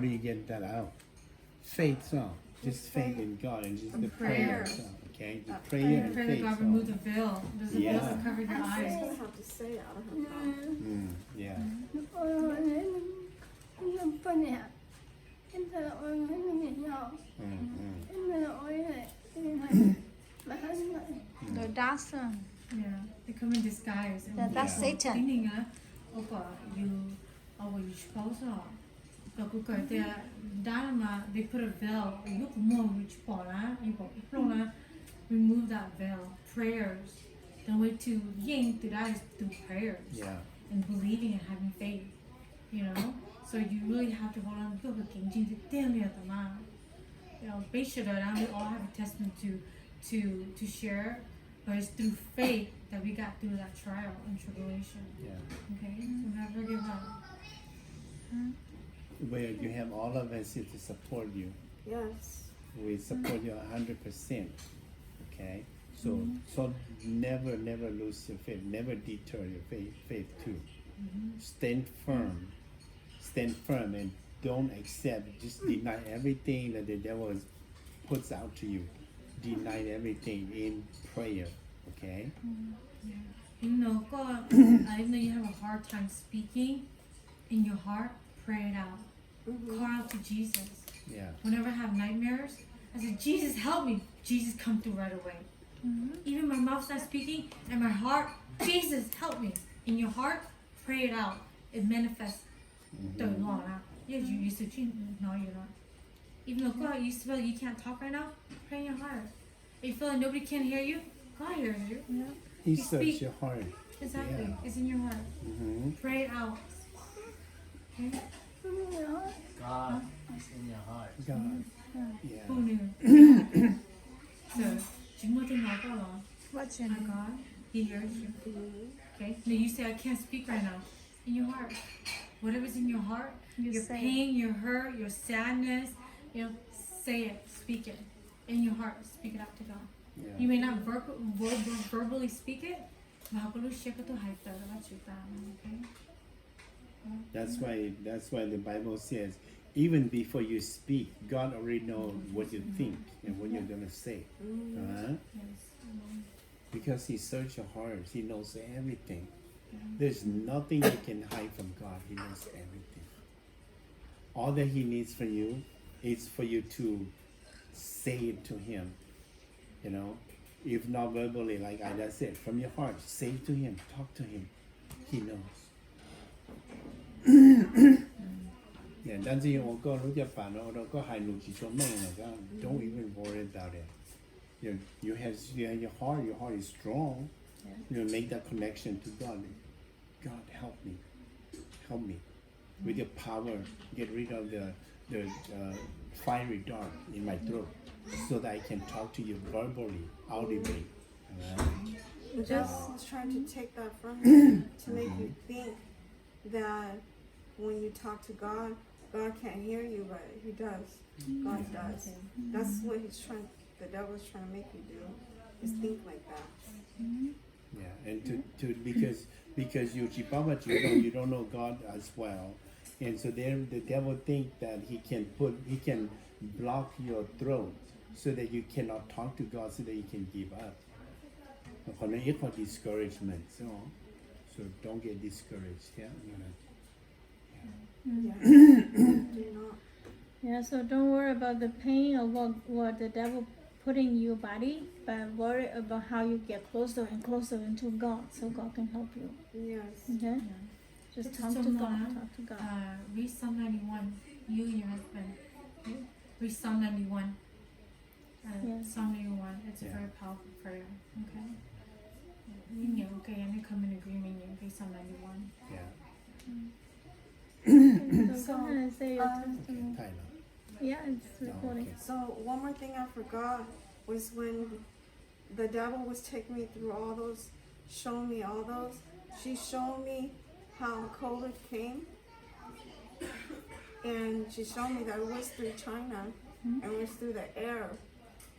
How do you get that out? Faith, so just faith in God and just the prayer. So, okay, the prayer and Pray faith. that God So. remove the veil. There's a veil Yeah. that covers your She's eyes. gonna have to say it out of her mouth. Yeah. The dark one. Yeah, they come in disguise. That's Satan. Meaning, you spouse they put a veil. You remove that veil. Prayers. The way to yin through that is through prayers. Yeah. And believing and having faith. You know? So you really have to hold on to we all have a testament to share, but it's through faith that we got through that trial and tribulation. Yeah. Okay? So never give up. Where you have all of us here to support you. Yes. We support you 100%. Okay? So never lose your faith. Never deter your faith too. Stand firm and don't accept, just deny everything that the devil puts out to you. Deny everything in prayer. Okay? Even though even though you have a hard time speaking in your heart, pray it out. Call out to Jesus. Yeah. Whenever I have nightmares, I say, Jesus, help me. Jesus, come through right away. Even my mouth's not speaking, and my heart, Jesus, help me. In your heart, pray it out. It manifests. No, you're not. Even though God, you feel like you can't talk right now, pray in your heart. If you feel like nobody can hear you, God hears you. He You searches speak. your heart. Exactly. Yeah. It's in your heart. Pray it out. Okay? God is in your heart. God. Who Yeah. knew? So, What's your my name? God, He hears you. Okay? Now you say, I can't speak right now. In your heart. Whatever's in your heart, You your say pain, your hurt, your sadness, say it, speak it. In your heart, speak it out to God. Yeah. You may not verbally speak it, but okay? That's why the Bible says, even before you speak, God already knows what you think and what you're gonna say. Yes. Because He searches your heart. He knows everything. There's nothing you can hide from God. He knows everything. All that He needs from you is for you to say it to Him. You know, if not verbally, like I just said, from your heart, say it to Him. Talk to Him. He knows. Yeah, 但是我個老隻煩惱，我個係錄住咗咩嚟㗎 ？Don't even worry about it. You have your heart. Your heart is strong. You make that connection to God. God, help me, with your power. Get rid of the fiery dart in my throat, so that I can talk to you verbally, audibly. The devil is trying to take that from you to make you think that when you talk to God, God can't hear you, but He does. God does. That's what the devil's trying to make you do, is think like that. Yeah, and to because you don't know God as well, and so then the devil think that he can block your throat so that you cannot talk to God, so that you can give up. It's called discouragement. So don't get discouraged. Yeah, Yeah. Do not. Yeah, so don't worry about the pain or what the devil put in your body, but worry about how you get closer and closer into God, so God can help you. Yes. Okay? Just talk to God. Talk to God. Read Psalm 91. You and your husband. Read Psalm 91. Yes. Psalm 91. It's a Yeah. very powerful prayer. Okay? Okay, and come in agreement. Read Psalm 91. yeah. So go ahead and say your um, testimony. Tyler. Yeah, it's recording. okay. So one more thing I forgot was when the devil was taking me through all those, showing me all those, she showed me how COVID came. And she showed me that it was through China and it was through the air.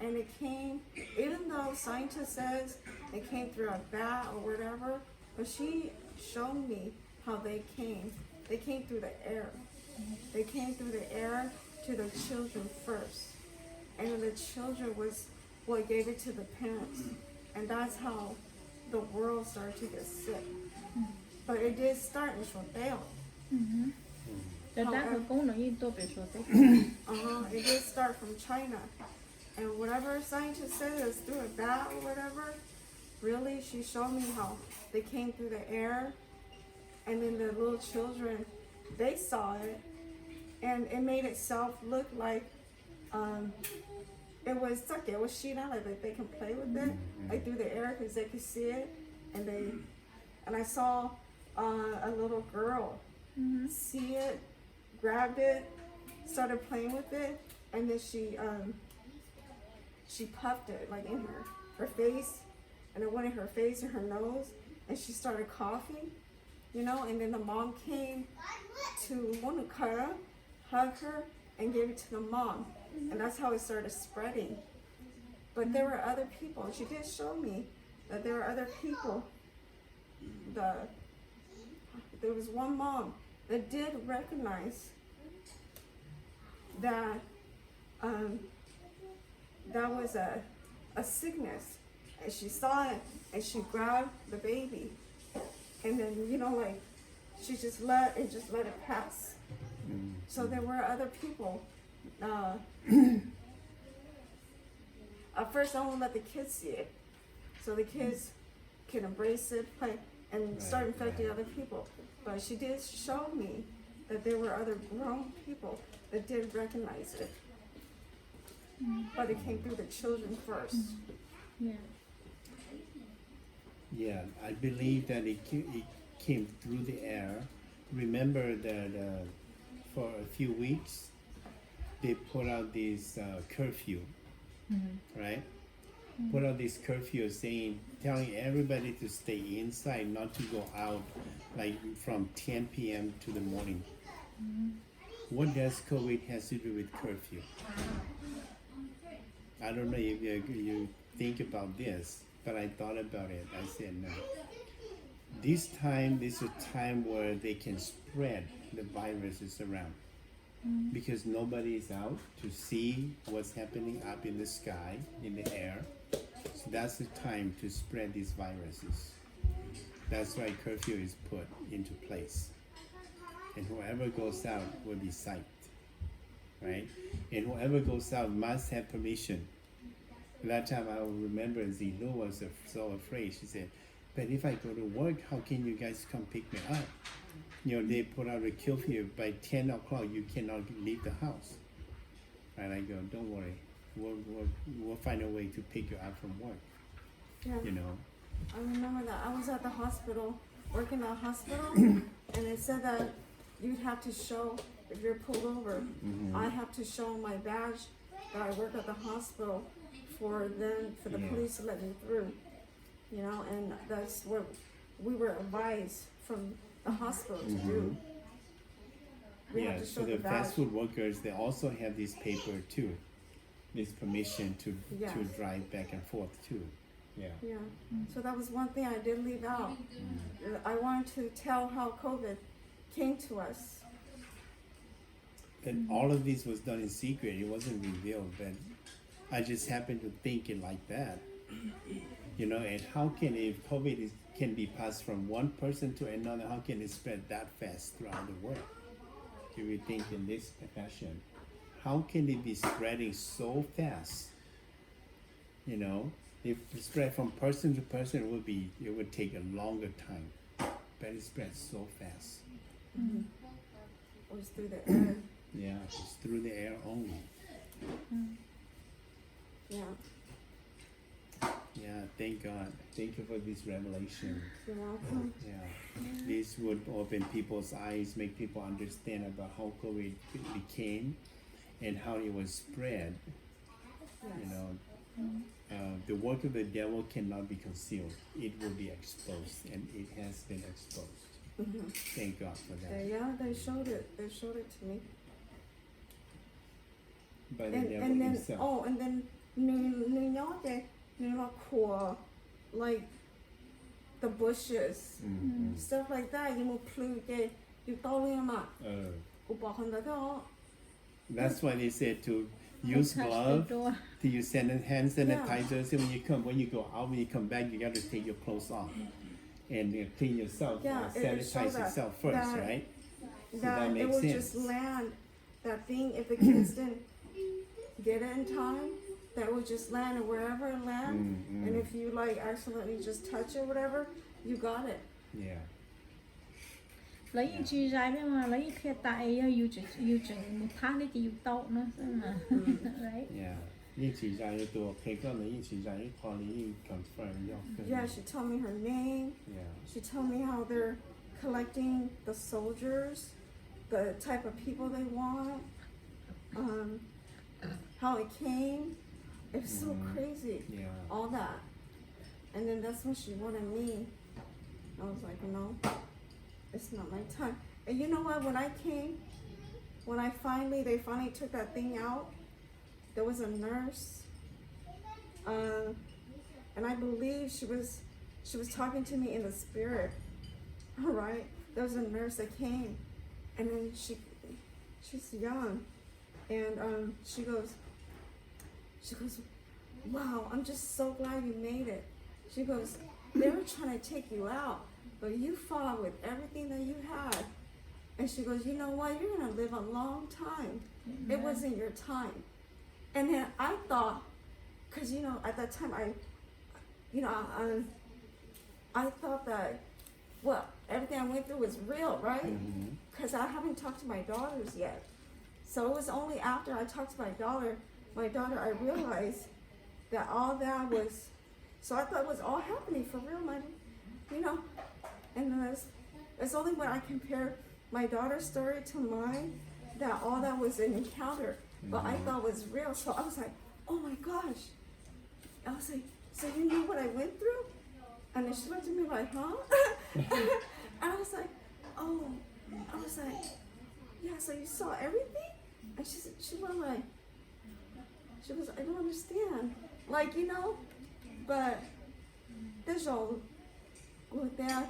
And it came, even though scientists says it came through a bat or whatever, but she showed me how they came. They came through the air. They came through the air to the children first. And then the children was what gave it to the parents. And that's how the world started to get sick. But it did start in Shoteo. 这单个功能一都别说的。 It did start from China. And whatever scientist said it was through a bat or whatever, really, she showed me how they came through the air. And then the little children, they saw it. And it made itself look like it was qhia, like they can play with it, like through the air because they could see it. And I saw a little girl see it, grabbed it, started playing with it, and then she puffed it like in her face, and it went in her face and her nose, and she started coughing, you know. And then the mom came to qhia, hug her, and gave it to the mom, and that's how it started spreading. But there were other people, and she did show me that there were other people. There was one mom that did recognize that that was a sickness, and she saw it, and she grabbed the baby, and then, you know, like she just let it pass. So there were other people. At first I won't let the kids see it, so the kids can embrace it, play, and start infecting other people. But she did show me that there were other grown people that did recognize it. But it came through the children first. Yeah. Yeah, I believe that it came through the air. Remember that for a few weeks, they put out this curfew, right? Put out this curfew telling everybody to stay inside, not to go out, like from 10 p.m. to the morning. What does COVID has to do with curfew? I don't know if you think about this, but I thought about it. I said no. This is a time where they can spread the viruses around, because nobody is out to see what's happening up in the sky, in the air. So that's the time to spread these viruses. That's why curfew is put into place. And whoever goes out will be psyched, right? And whoever goes out must have permission. That time I remember Zilu was so afraid. She said, but if I go to work, how can you guys come pick me up? You know, they put out a curfew. By 10 o'clock, you cannot leave the house. And I go, don't worry. We'll find a way to pick you up from work. Yeah. You know. I remember that I was at the hospital, working at the hospital, and it said that you'd have to show, if you're pulled over, I have to show my badge that I work at the hospital for the police to let me through. You know, and that's what we were advised from the hospital to do. We have to show so the badge. fast food workers, they also have this paper too. This permission to drive back and forth too. Yeah. Yeah. So that was one thing I did leave out. I wanted to tell how COVID came to us. And all of this was done in secret. It wasn't revealed, but I just happened to think it like that. You know, and how can, if COVID can be passed from one person to another, how can it spread that fast throughout the world? If we think in this fashion, how can it be spreading so fast? You know, if it spread from person to person, it would take a longer time, but it spreads so fast. It was through the air. Yeah, it's through the air only. Yeah. Yeah, thank God. Thank you for this revelation. You're welcome. Yeah, this would open people's eyes, make people understand about how COVID became and how it was spread. You know, the work of the devil cannot be concealed. It will be exposed, and it has been exposed. Thank God for that. Yeah, they showed it. They showed it to me. By the devil And then himself. and then like the bushes, stuff like that. You will plug it. You throw them up. 我保护得到。 That's why they said to use touch the glove, door. to use hand sanitizer. So when you go out, when you come back, you got to take your clothes off and clean yourself, Yeah, it sanitize shows that- yourself first, that- right? So That that it makes will sense. just land that thing if the kids didn't get it in time. That will just land and wherever it lands. And if you like accidentally just touch it, whatever, you got it. Yeah. lấy những chi ra bên mà lấy khi tại yêu chừng một tháng đi thì yêu tao nữa mà right Yeah. 一起在一多，可以跟人一起在一块，你 confirm 要跟。 Yeah, she told me her name. Yeah. She told me how they're collecting the soldiers, the type of people they want, how it came. It was so crazy, Yeah. all that. And then that's when she wanted me. I was like, no, it's not my time. And you know what? When I came, they finally took that thing out. There was a nurse, and I believe she was talking to me in the spirit. All right, there was a nurse that came, and then she's young, and she goes, wow, I'm just so glad you made it. She goes, they were trying to take you out, but you fought with everything that you had. And she goes, you know what, you're gonna live a long time. It wasn't your time. And then I thought, cause you know, at that time I thought that, well, everything I went through was real, right? Cause I haven't talked to my daughters yet. So it was only after I talked to my daughter, I realized that all that was, so I thought it was all happening for real, you know? And then it's only when I compared my daughter's story to mine that all that was an encounter, but I thought was real. So I was like, oh my gosh. I was like, so you knew what I went through? And then she looked at me like, huh? And I was like, oh, yeah, so you saw everything? And she was like, I don't understand. Like, you know, but there's all good there.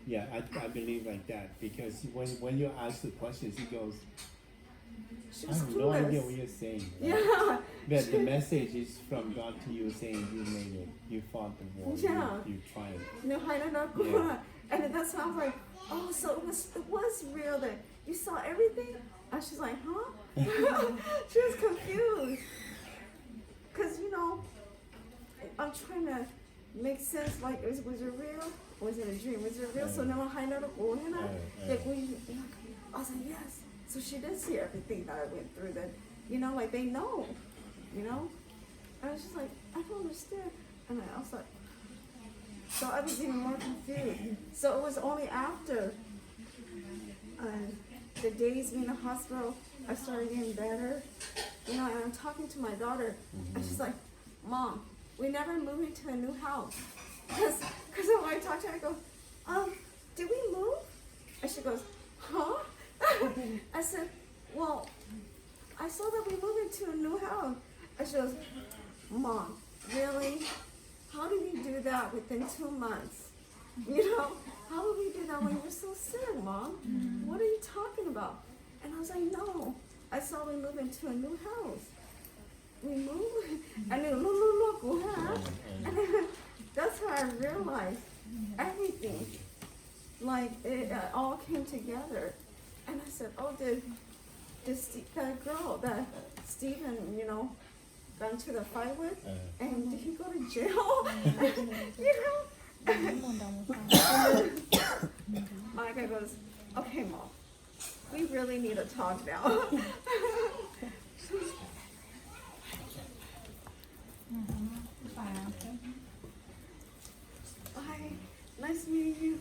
Yeah, I believe like that because when you ask the questions, he goes, She I was have no idea clueless. what you're saying. Right? Yeah. But the message is from God to you saying you made it, you fought the war, Yeah. you tried. No, I don't know. Yeah. And then that's why I was like, oh, so it was real that you saw everything? And she's like, huh? She was confused. Because, you know, I'm trying to make sense, like, was it real? Was it a dream? Was it real? So now I know the goal, you know? Like, I was like, yes. So she did see everything that I went through that, you know, like they know, you know? And I was just like, I don't understand. And I was like, so I was even more confused. So it was only after the days being in the hospital, I started getting better. You know, and I'm talking to my daughter, and she's like, Mom, we never moved into a new house. Because when I talk to her, I go, did we move? And she goes, huh? I said, well, I saw that we moved into a new house. And she goes, Mom, really? How did we do that within 2 months? You know, how would we do that when you're so sick, Mom? What are you talking about? And I was like, no, I saw we moved into a new house. We moved, and then look, and then that's how I realized everything. Like, it all came together. And I said, oh, did that girl that Stephen, you know, got into the fight with, and did he go to jail? You know? Monica goes, okay, Mom, we really need to talk now. Bye. Nice meeting you.